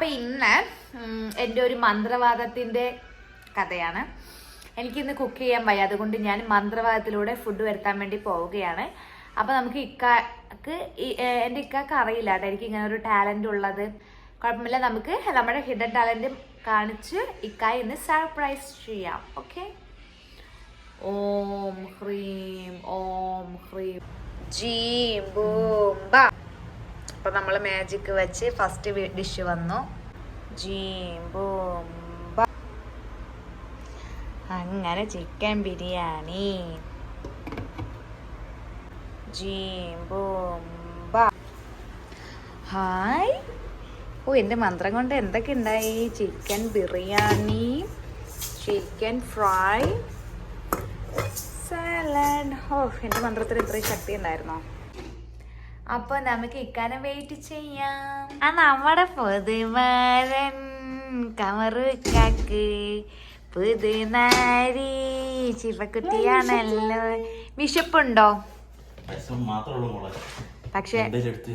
അപ്പം ഇന്ന് എൻ്റെ ഒരു മന്ത്രവാദത്തിൻ്റെ കഥയാണ്. എനിക്കിന്ന് കുക്ക് ചെയ്യാൻ വയ്യ, അതുകൊണ്ട് ഞാൻ മന്ത്രവാദത്തിലൂടെ ഫുഡ് വരുത്താൻ വേണ്ടി പോവുകയാണ്. അപ്പോൾ നമുക്ക് എൻ്റെ ഇക്കാക്ക് അറിയില്ല കേട്ടോ എനിക്ക് ഇങ്ങനെ ഒരു ടാലൻ്റ് ഉള്ളത്. കുഴപ്പമില്ല, നമുക്ക് നമ്മുടെ ഹിഡൻ ടാലൻ്റ് കാണിച്ച് ഇക്കായി ഇന്ന് സർപ്രൈസ് ചെയ്യാം. ഓക്കെ. ഓം ഹ്രീം ഓം ഹ്രീം ജീം ബൂം ബാ. അപ്പോൾ നമ്മൾ മാജിക് വെച്ച് ഫസ്റ്റ് ഡിഷ് വന്നു. ജീം ബൂം ബാ. അങ്ങനെ ചിക്കൻ ബിരിയാണി. ജീം ബൂം ബാ. ഹായ്. ഓ, എൻ്റെ മന്ത്രം കൊണ്ട് എന്തൊക്കെ ഉണ്ടായി? Chicken biryani, chicken fry, salad. ഓ, എൻ്റെ മന്ത്രത്തിന് ഇത്രയും ശക്തി ഉണ്ടായിരുന്നോ? അപ്പോൾ നമുക്ക് ഇക്കാനെ വെയിറ്റ് ചെയ്യാം. ആ നമ്മുടെ പുതുമാരൻ കമറുക്കാക്ക് പുതുനാരി ശിവക്കുട്ടിയാണല്ലോ. വിശപ്പുണ്ടോ? പക്ഷെ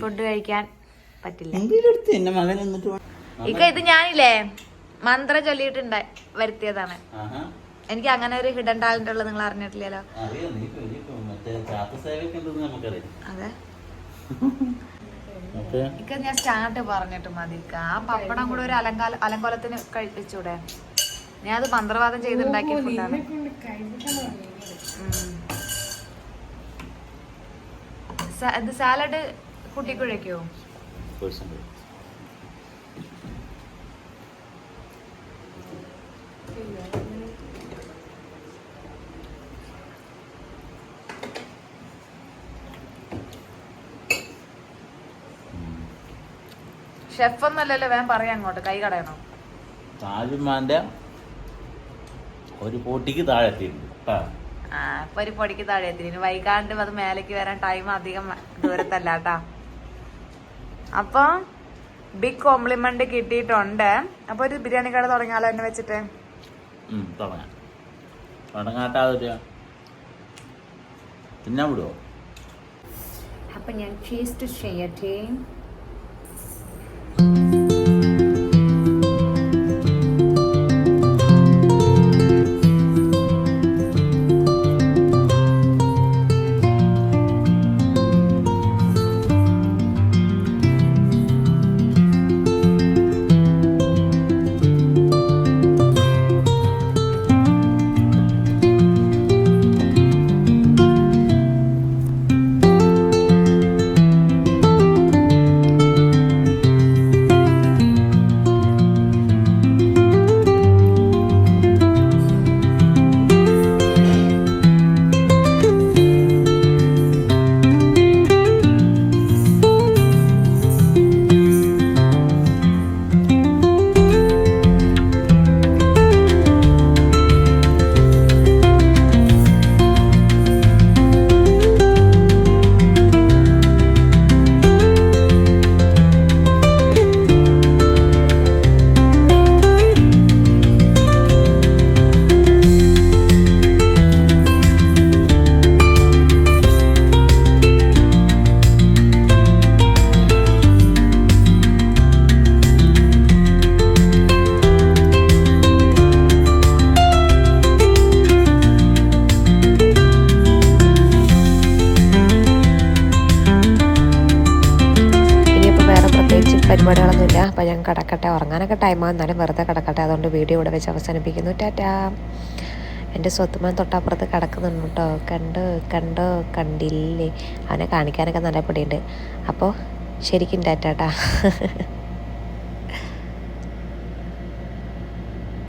ഫുഡ് കഴിക്കാൻ പറ്റില്ല. ഇക്ക ഇത് ഞാനില്ലേ മന്ത്രം ചൊല്ലിയിട്ട് വരുത്തിയതാണ്. എനിക്ക് അങ്ങനെ ഒരു ഹിഡൻ ടാലന്റ് ഉള്ളത് നിങ്ങൾ അറിഞ്ഞിട്ടില്ലല്ലോ. അതെ, ഇക്ക ഞാൻ സ്റ്റാർട്ട് പറഞ്ഞിട്ട് മതി. ആ പപ്പടം കൂടെ ഒരു അലങ്കോലത്തിന് കഴിച്ചൂടെ? ഞാൻ അത് മന്ത്രവാദം ചെയ്തുണ്ടാക്കിയ ഫുഡാണ്. ഇത് സാലഡ് കുട്ടിക്കുഴയ്ക്കോ? ഷെഫ് ഒന്നല്ലല്ലോ, വേഗം പറയാം അങ്ങോട്ട്. കൈ കടയണോ? താജ്മാന്റെ ഒരു പൊടിക്ക് താഴെ ഇപ്പൊ ഒരു പൊടിക്ക് താഴെ എത്തിന്. വൈകാണ്ട് അത് മേലേക്ക് വരാൻ ടൈം അധികം ദൂരത്തല്ല കേട്ടാ. അപ്പൊ ബിഗ് കോംപ്ലിമെന്റ് കിട്ടിയിട്ടുണ്ട്. അപ്പൊ ഒരു ബിരിയാണി കട തുടങ്ങിയാലോ എന്നെ വെച്ചിട്ട്? പിന്നെ വിടുവോ? അപ്പൊ ഞാൻ ടേസ്റ്റ് ചെയ്യട്ടെ. പരിപാടികളൊന്നുമില്ല. അപ്പോൾ ഞാൻ കിടക്കട്ടെ, ഉറങ്ങാനൊക്കെ ടൈമാകും, എന്നാലും വെറുതെ കിടക്കട്ടെ. അതുകൊണ്ട് വീഡിയോ ഇവിടെ വെച്ച് അവസാനിപ്പിക്കുന്നു. ടാറ്റാ. എൻ്റെ സ്വത്തുമാൻ തൊട്ടപ്പുറത്ത് കിടക്കുന്നുണ്ട് കേട്ടോ. കണ്ടില്ലേ? അവനെ കാണിക്കാനൊക്കെ നല്ല പൊടിയുണ്ട്. അപ്പോൾ ശരിക്കും ടാറ്റാ.